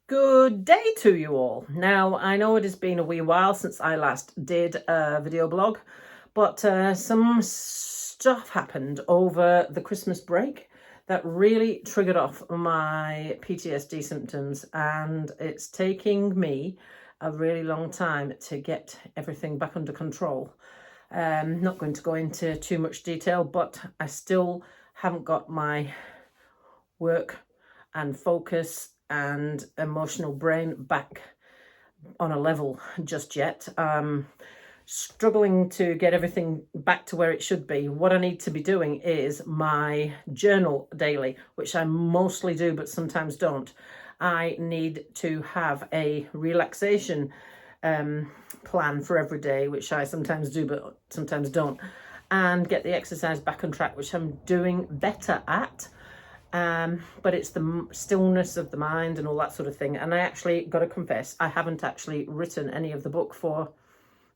Good day to you all. Now, I know it has been a wee while since I last did a video blog, but some stuff happened over the Christmas break that really triggered off my PTSD symptoms, and it's taking me a really long time to get everything back under control. Not going to go into too much detail, but I still haven't got my work and focus and emotional brain back on a level just yet. Struggling to get everything back to where it should be. What I need to be doing is my journal daily, which I mostly do but sometimes don't. I need to have a relaxation plan for every day, which I sometimes do but sometimes don't, and get the exercise back on track, which I'm doing better at. But it's the stillness of the mind and all that sort of thing. And I actually got to confess, I haven't actually written any of the book for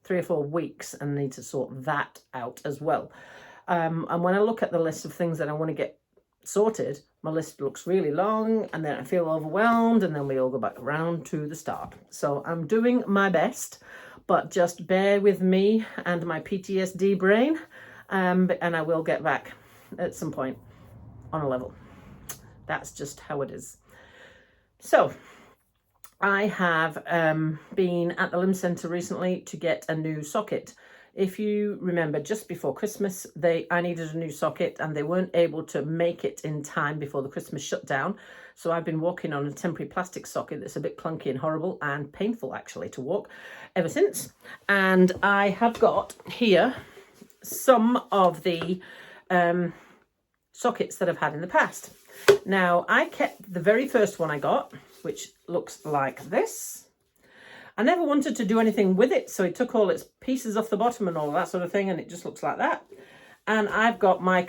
3 or 4 weeks and need to sort that out as well. And when I look at the list of things that I want to get sorted, my list looks really long, and then I feel overwhelmed, and then we all go back around to the start. So I'm doing my best, but just bear with me and my PTSD brain, and I will get back at some point on a level. That's just how it is. So I have been at the limb centre recently to get a new socket. If you remember, just before Christmas, I needed a new socket and they weren't able to make it in time before the Christmas shutdown. So I've been walking on a temporary plastic socket that's a bit clunky and horrible and painful actually to walk ever since. And I have got here some of the sockets that I've had in the past. Now, I kept the very first one I got, which looks like this. I never wanted to do anything with it, so it took all its pieces off the bottom and all that sort of thing, and it just looks like that. And I've got my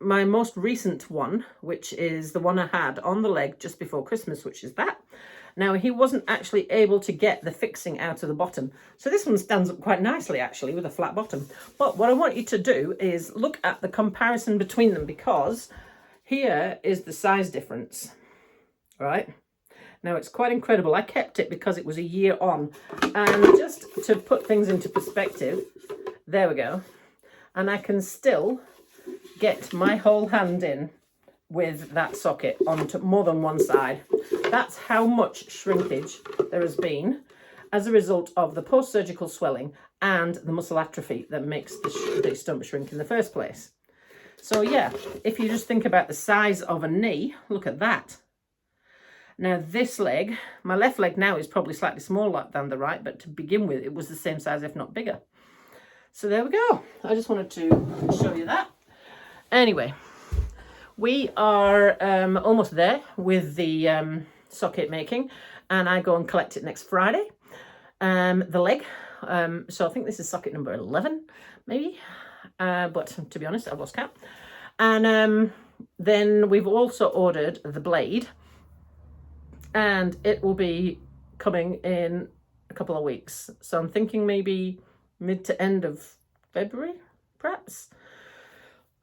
most recent one, which is the one I had on the leg just before Christmas, which is that. Now, he wasn't actually able to get the fixing out of the bottom. So this one stands up quite nicely, actually, with a flat bottom. But what I want you to do is look at the comparison between them, because here is the size difference, right? Now, it's quite incredible. I kept it because it was a year on. And just to put things into perspective, there we go. And I can still get my whole hand in with that socket onto more than one side. That's how much shrinkage there has been as a result of the post-surgical swelling and the muscle atrophy that makes the stump shrink in the first place. So yeah, if you just think about the size of a knee, look at that. Now this leg, my left leg now is probably slightly smaller than the right, but to begin with, it was the same size, if not bigger. So there we go. I just wanted to show you that. Anyway, we are almost there with the socket making, and I go and collect it next Friday. The leg, so I think this is socket number 11, maybe. But to be honest, I've lost count. And then we've also ordered the blade, and it will be coming in a couple of weeks. So I'm thinking maybe mid to end of February, perhaps.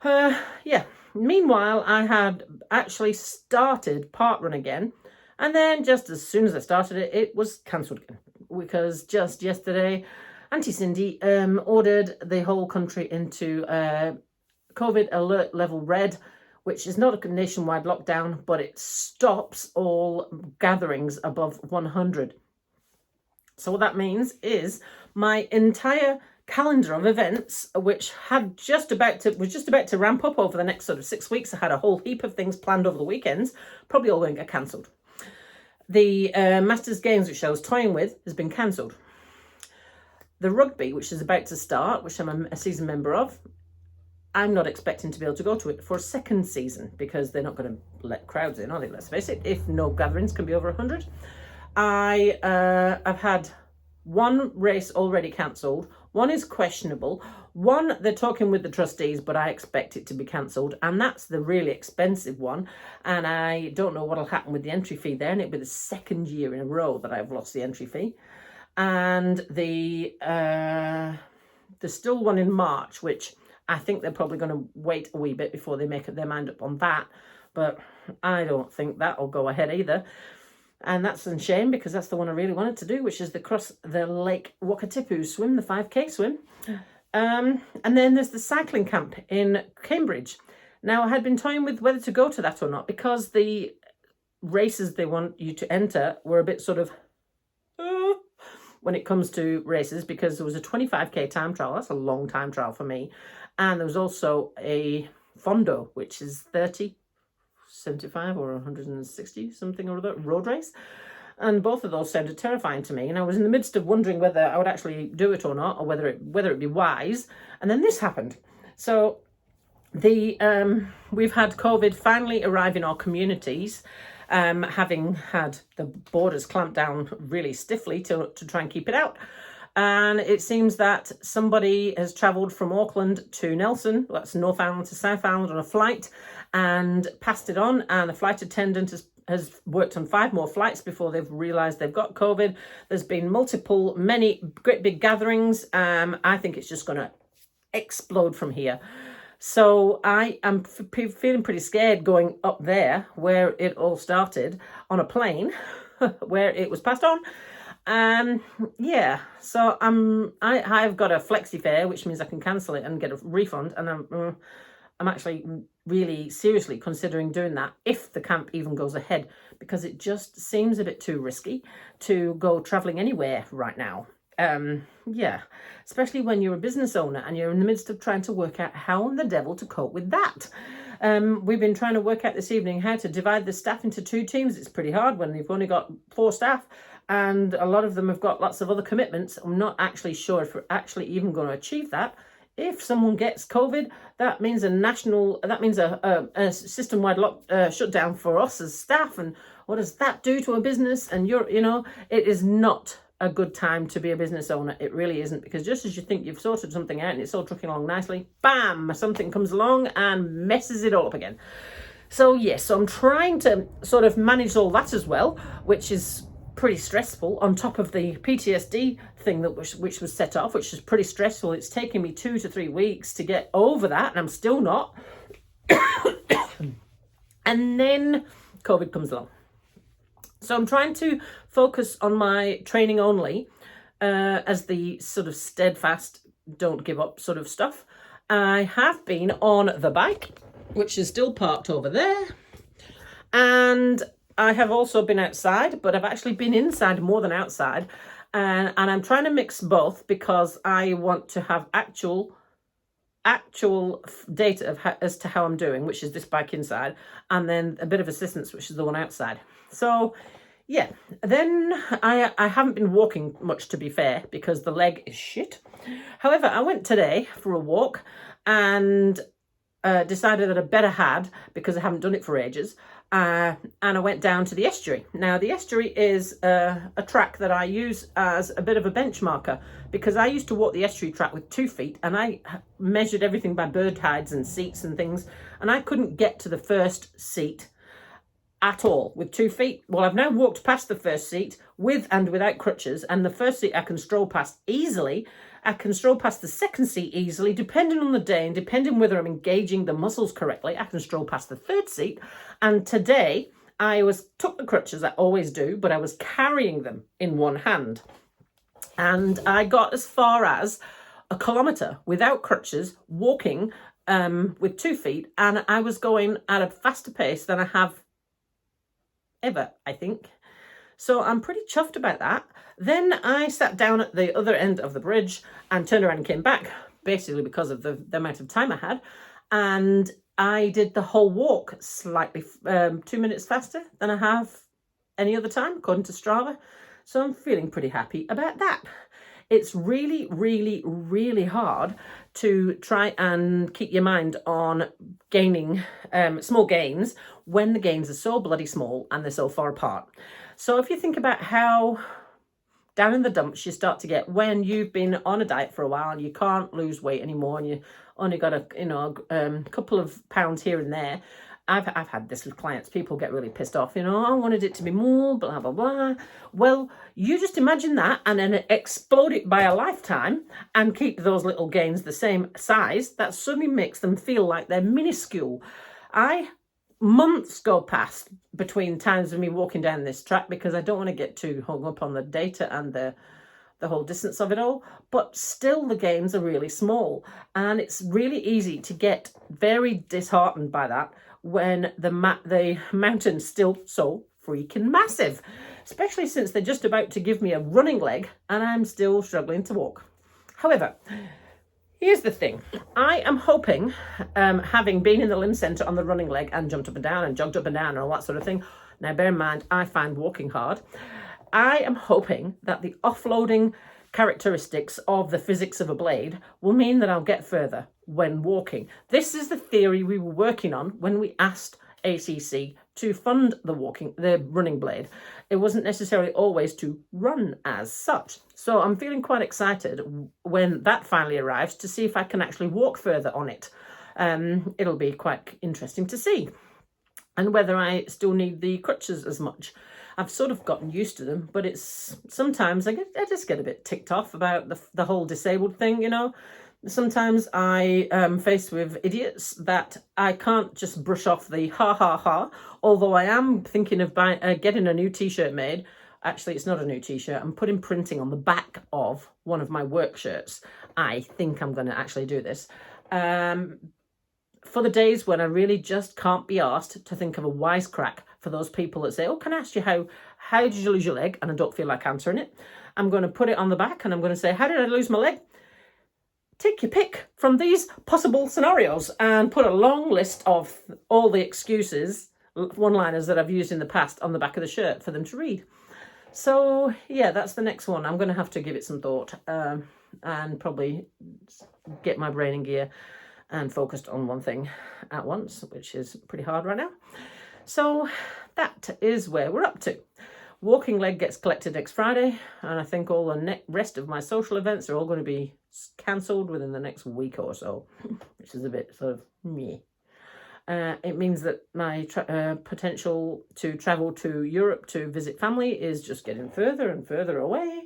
Yeah. Meanwhile, I had actually started Parkrun again, and then just as soon as I started it, it was cancelled again, because just yesterday, Auntie Cindy ordered the whole country into COVID alert level red, which is not a nationwide lockdown, but it stops all gatherings above 100. So what that means is my entire calendar of events, which was just about to ramp up over the next sort of 6 weeks. I had a whole heap of things planned over the weekends, probably all going to get cancelled. The Masters Games, which I was toying with, has been cancelled. The rugby, which is about to start, which I'm a season member of, I'm not expecting to be able to go to it for a second season, because they're not going to let crowds in, are they? Let's face it, if no gatherings can be over 100. I've had one race already cancelled. One is questionable. One, they're talking with the trustees, but I expect it to be cancelled. And that's the really expensive one. And I don't know what will happen with the entry fee there. And it'll be the second year in a row that I've lost the entry fee. And there's still one in March, which I think they're probably going to wait a wee bit before they make up their mind up on that. But I don't think that'll go ahead either. And that's a shame because that's the one I really wanted to do, which is the cross the Lake Wakatipu swim, the 5K swim. And then there's the cycling camp in Cambridge. Now, I had been toying with whether to go to that or not because the races they want you to enter were a bit sort of when it comes to races, because there was a 25K time trial. That's a long time trial for me. And there was also a Fondo, which is 30, 75 or 160 something or other road race. And both of those sounded terrifying to me. And I was in the midst of wondering whether I would actually do it or not, or whether it'd be wise. And then this happened. So we've had COVID finally arrive in our communities, having had the borders clamped down really stiffly to try and keep it out. And it seems that somebody has travelled from Auckland to Nelson, that's North Island to South Island, on a flight and passed it on. And the flight attendant has worked on 5 more flights before they've realised they've got COVID. There's been many great big gatherings. I think it's just going to explode from here. So I am feeling pretty scared going up there where it all started on a plane where it was passed on. Yeah, so I've got a flexi fare, which means I can cancel it and get a refund. And I'm actually really seriously considering doing that if the camp even goes ahead, because it just seems a bit too risky to go traveling anywhere right now. Yeah, especially when you're a business owner and you're in the midst of trying to work out how in the devil to cope with that. We've been trying to work out this evening how to divide the staff into 2 teams. It's pretty hard when you've only got 4 staff and a lot of them have got lots of other commitments. I'm not actually sure if we're actually even going to achieve that. If someone gets COVID, that means a system-wide shutdown for us as staff. And what does that do to a business? And it is not a good time to be a business owner. It really isn't, because just as you think you've sorted something out and it's all trucking along nicely, bam, something comes along and messes it all up again. So yes, so I'm trying to sort of manage all that as well, which is pretty stressful, on top of the PTSD thing which was set off, which is pretty stressful. It's taken me 2 to 3 weeks to get over that, and I'm still not. And then COVID comes along. So I'm trying to focus on my training only, as the sort of steadfast, don't give up sort of stuff. I have been on the bike, which is still parked over there. And I have also been outside, but I've actually been inside more than outside. And I'm trying to mix both because I want to have actual data as to how I'm doing, which is this bike inside, and then a bit of assistance, which is the one outside. So yeah, then I haven't been walking much, to be fair, because the leg is shit. However, I went today for a walk and decided that I better had, because I haven't done it for ages. And I went down to the estuary. Now, the estuary is a track that I use as a bit of a benchmarker, because I used to walk the estuary track with 2 feet, and I measured everything by bird hides and seats and things, and I couldn't get to the first seat at all with 2 feet. Well, I've now walked past the first seat with and without crutches, and the first seat I can stroll past easily. I can stroll past the second seat easily, depending on the day and depending whether I'm engaging the muscles correctly. I can stroll past the third seat. And today I took the crutches, I always do, but I was carrying them in one hand. And I got as far as 1 kilometre without crutches, walking with 2 feet. And I was going at a faster pace than I have ever, I think. So I'm pretty chuffed about that. Then I sat down at the other end of the bridge and turned around and came back, basically because of the amount of time I had. And I did the whole walk slightly 2 minutes faster than I have any other time, according to Strava. So I'm feeling pretty happy about that. It's really, really, really hard to try and keep your mind on gaining small gains when the gains are so bloody small and they're so far apart. So if you think about how down in the dumps you start to get when you've been on a diet for a while and you can't lose weight anymore and you only got a couple of pounds here and there. I've had this with clients. People get really pissed off, I wanted it to be more, blah, blah, blah. Well, you just imagine that and then explode it by a lifetime and keep those little gains the same size. That suddenly makes them feel like they're minuscule. I months go past between times of me walking down this track because I don't want to get too hung up on the data and the whole distance of it all, but still the gains are really small, and it's really easy to get very disheartened by that when the mountain's still so freaking massive, especially since they're just about to give me a running leg and I'm still struggling to walk. However, here's the thing. I am hoping, having been in the limb centre on the running leg and jumped up and down and jogged up and down and all that sort of thing, now bear in mind I find walking hard, I am hoping that the offloading characteristics of the physics of a blade will mean that I'll get further when walking. This is the theory we were working on when we asked ACC to fund the running blade. It wasn't necessarily always to run as such. So I'm feeling quite excited when that finally arrives to see if I can actually walk further on it. It'll be quite interesting to see. And whether I still need the crutches as much. I've sort of gotten used to them, but it's sometimes I just get a bit ticked off about the whole disabled thing, you know. Sometimes I am faced with idiots that I can't just brush off the ha ha ha, although I am thinking of getting a new t-shirt made. Actually, it's not a new t-shirt. I'm putting printing on the back of one of my work shirts. I think I'm going to actually do this. For the days when I really just can't be asked to think of a wisecrack for those people that say, oh, can I ask you how did you lose your leg? And I don't feel like answering it. I'm going to put it on the back and I'm going to say, how did I lose my leg? Take your pick from these possible scenarios and put a long list of all the excuses, one-liners that I've used in the past on the back of the shirt for them to read. So, yeah, that's the next one. I'm going to have to give it some thought and probably get my brain in gear and focused on one thing at once, which is pretty hard right now. So that is where we're up to. Walking leg gets collected next Friday, and I think all the rest of my social events are all going to be cancelled within the next week or so, which is a bit sort of meh. It means that my potential to travel to Europe to visit family is just getting further and further away.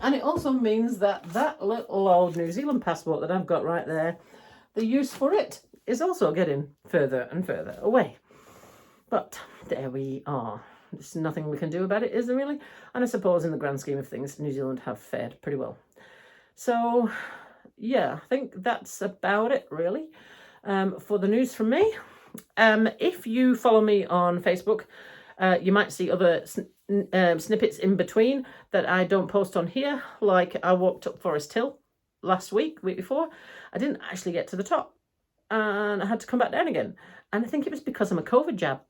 And it also means that little old New Zealand passport that I've got right there, the use for it is also getting further and further away. But there we are. There's nothing we can do about it, is there really? And I suppose in the grand scheme of things, New Zealand have fared pretty well. So, yeah, I think that's about it, really, for the news from me. If you follow me on Facebook, you might see other snippets in between that I don't post on here, like I walked up Forest Hill last week before. I didn't actually get to the top and I had to come back down again. And I think it was because I'm a COVID jab.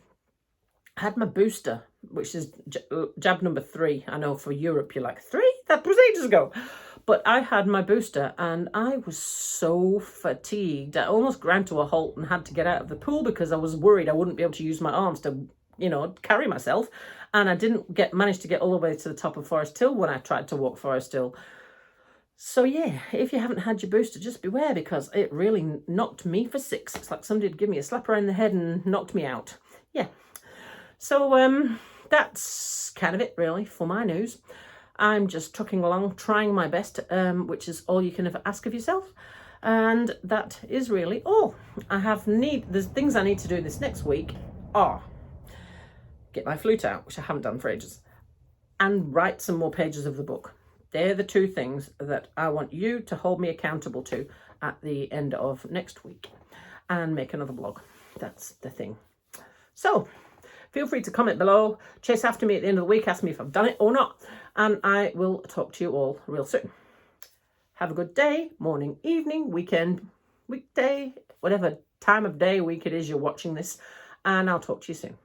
I had my booster, which is jab number 3. I know for Europe, you're like, 3? That was ages ago. But I had my booster and I was so fatigued. I almost ground to a halt and had to get out of the pool because I was worried I wouldn't be able to use my arms to, you know, carry myself. And I didn't manage to get all the way to the top of Forest Hill when I tried to walk Forest Hill. So yeah, if you haven't had your booster, just beware because it really knocked me for 6. It's like somebody had given me a slap around the head and knocked me out. Yeah. So that's kind of it really for my news. I'm just trucking along, trying my best, which is all you can ever ask of yourself. And that is really all. The things I need to do this next week are get my flute out, which I haven't done for ages, and write some more pages of the book. They're the 2 things that I want you to hold me accountable to at the end of next week, and make another blog. That's the thing. So feel free to comment below, chase after me at the end of the week, ask me if I've done it or not, and I will talk to you all real soon. Have a good day, morning, evening, weekend, weekday, whatever time of day, week it is you're watching this, and I'll talk to you soon.